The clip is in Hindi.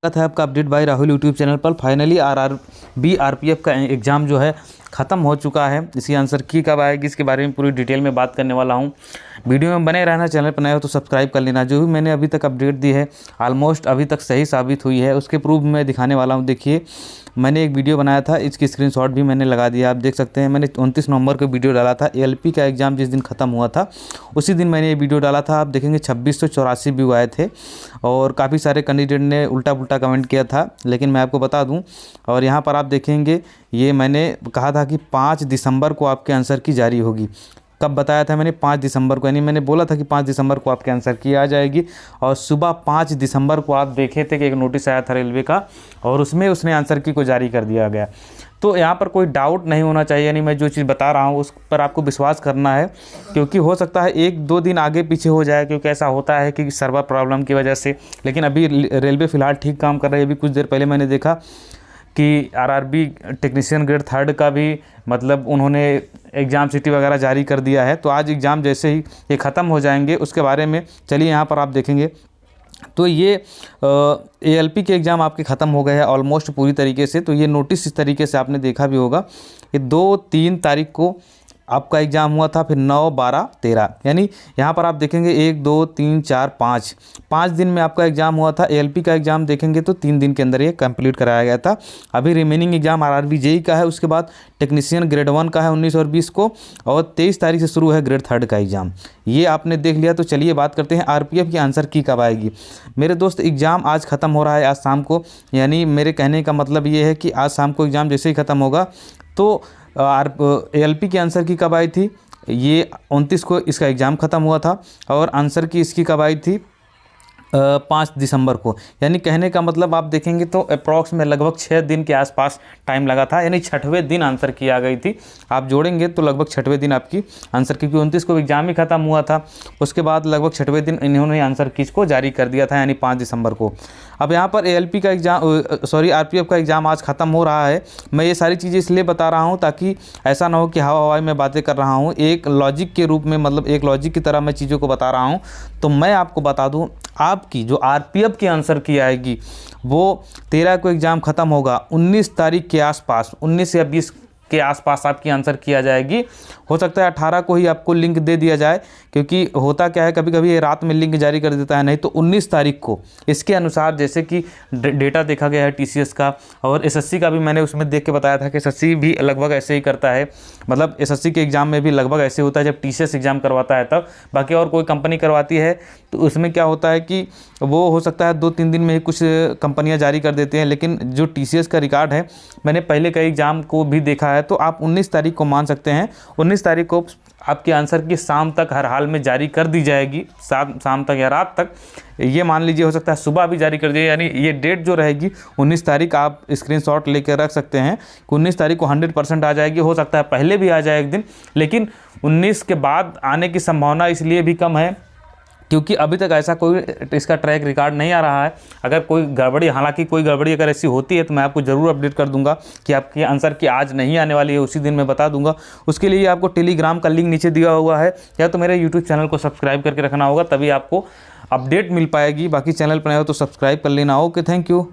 स्वागत है आपका update bye Rahul YouTube channel पर। फाइनली आरआरबी आरपीएफ का एग्ज़ाम जो है ख़त्म हो चुका है। इसकी आंसर की कब आएगी इसके बारे में पूरी डिटेल में बात करने वाला हूं। वीडियो में बने रहना, चैनल पर नए हो तो सब्सक्राइब कर लेना। जो भी मैंने अभी तक अपडेट दी है ऑलमोस्ट अभी तक सही साबित हुई है, उसके प्रूफ मैं दिखाने वाला हूँ। देखिए, मैंने एक वीडियो बनाया था, इसकी स्क्रीनशॉट भी मैंने लगा दिया, आप देख सकते हैं। मैंने 29 नवंबर को वीडियो डाला था। एएलपी का एग्ज़ाम जिस दिन ख़त्म हुआ था उसी दिन मैंने ये वीडियो डाला था। आप देखेंगे 2684 व्यू आए थे और काफ़ी सारे कैंडिडेट ने उल्टा पुल्टा कमेंट किया था, लेकिन मैं आपको बता दूं। और यहाँ पर आप देखेंगे, ये मैंने कहा था कि 5 दिसंबर को आपके आंसर की जारी होगी। कब बताया था मैंने? 5 दिसंबर को, यानी मैंने बोला था कि 5 दिसंबर को आपके आंसर की आ जाएगी। और सुबह 5 दिसंबर को आप देखे थे कि एक नोटिस आया था रेलवे का और उसमें उसने आंसर की को जारी कर दिया गया। तो यहाँ पर कोई डाउट नहीं होना चाहिए, यानी मैं जो चीज़ बता रहा हूँ उस पर आपको विश्वास करना है, क्योंकि हो सकता है 1-2 दिन आगे पीछे हो जाए, क्योंकि ऐसा होता है कि सर्वर प्रॉब्लम की वजह से। लेकिन अभी रेलवे फ़िलहाल ठीक काम कर रही है। अभी कुछ देर पहले मैंने देखा कि आरआरबी टेक्नीशियन ग्रेड 3 का भी मतलब उन्होंने एग्ज़ाम सिटी वगैरह जारी कर दिया है। तो आज एग्ज़ाम जैसे ही ये ख़त्म हो जाएंगे उसके बारे में चलिए यहाँ पर आप देखेंगे। तो ये एएलपी के एग्ज़ाम आपके ख़त्म हो गए हैं ऑलमोस्ट पूरी तरीके से। तो ये नोटिस इस तरीके से आपने देखा भी होगा। ये 2-3 तारीख को आपका एग्ज़ाम हुआ था, फिर 9, 12, 13, यानी यहाँ पर आप देखेंगे 1, 2, 3, 4, 5 दिन में आपका एग्ज़ाम हुआ था। एएलपी का एग्ज़ाम देखेंगे तो 3 दिन के अंदर ये कंप्लीट कराया गया था। अभी रिमेनिंग एग्ज़ाम आरआरबी जेई का है, उसके बाद टेक्नीशियन ग्रेड 1 का है 19 और 20 को, और 23 तारीख से शुरू है ग्रेड 3 का एग्ज़ाम। ये आपने देख लिया। तो चलिए बात करते हैं आरपीएफ की आंसर की कब आएगी। मेरे दोस्त, एग्ज़ाम आज ख़त्म हो रहा है, आज शाम को, यानी मेरे कहने का मतलब ये है कि आज शाम को एग्ज़ाम जैसे ही ख़त्म होगा तो एएलपी की आंसर की कब आई थी? ये 29 को इसका एग्ज़ाम ख़त्म हुआ था और आंसर की इसकी कब आई थी? 5 दिसंबर को। यानी कहने का मतलब आप देखेंगे तो अप्रॉक्स में लगभग 6 दिन के आसपास टाइम लगा था, यानी 6वें दिन आंसर की आ गई थी। आप जोड़ेंगे तो लगभग 6वें दिन आपकी आंसर की, क्योंकि 29 को एग्ज़ाम ही ख़त्म हुआ था, उसके बाद लगभग 6वें दिन इन्होंने आंसर की को जारी कर दिया था, यानी 5 दिसंबर को। अब यहाँ पर एएलपी का एग्ज़ाम आरपीएफ का एग्ज़ाम आज ख़त्म हो रहा है। मैं ये सारी चीज़ें इसलिए बता रहा हूँ ताकि ऐसा ना हो कि हवा हवाई में बातें कर रहा हूँ। एक लॉजिक के रूप में, मतलब एक लॉजिक की तरह मैं चीज़ों को बता रहा हूँ। तो मैं आपको बता दूँ, आपकी जो आरपीएफ की आंसर की आएगी वो 13 को एग्ज़ाम ख़त्म होगा, 19 तारीख के आसपास, 19 या 20 के आसपास आपकी आंसर की आ जाएगी। हो सकता है 18 को ही आपको लिंक दे दिया जाए, क्योंकि होता क्या है, कभी कभी ये रात में लिंक जारी कर देता है। नहीं तो 19 तारीख को इसके अनुसार, जैसे कि डेटा देखा गया है टीसीएस का और एसएससी का भी, मैंने उसमें देख के बताया था कि एसएससी भी लगभग ऐसे ही करता है। मतलब एसएससी के एग्ज़ाम में भी लगभग ऐसे होता है जब टीसीएस एग्ज़ाम करवाता है तब। बाकी और कोई कंपनी करवाती है तो उसमें क्या होता है कि वो हो सकता है 2-3 दिन में ही कुछ कंपनियां जारी कर देते हैं। लेकिन जो टीसीएस का रिकॉर्ड है, मैंने पहले कई एग्ज़ाम को भी देखा है, तो आप 19 तारीख को मान सकते हैं। 19 तारीख को आपके आंसर की शाम तक हर हाल में जारी कर दी जाएगी, शाम तक या रात तक, ये मान लीजिए। हो सकता है सुबह भी जारी कर दिए, यानी ये डेट जो रहेगी 19 तारीख, आप स्क्रीनशॉट लेकर रख सकते हैं कि 19 तारीख को 100% आ जाएगी। हो सकता है पहले भी आ जाए एक दिन, लेकिन 19 के बाद आने की संभावना इसलिए भी कम है क्योंकि अभी तक ऐसा कोई इसका ट्रैक रिकॉर्ड नहीं आ रहा है। अगर कोई गड़बड़ी, हालांकि कोई गड़बड़ी अगर ऐसी होती है तो मैं आपको ज़रूर अपडेट कर दूंगा कि आपकी आंसर की आज नहीं आने वाली है, उसी दिन मैं बता दूंगा। उसके लिए आपको टेलीग्राम का लिंक नीचे दिया हुआ है, या तो मेरे यूट्यूब चैनल को सब्सक्राइब करके रखना होगा, तभी आपको अपडेट मिल पाएगी। बाकी चैनल पर नए हो तो सब्सक्राइब कर लेना। Okay, thank you.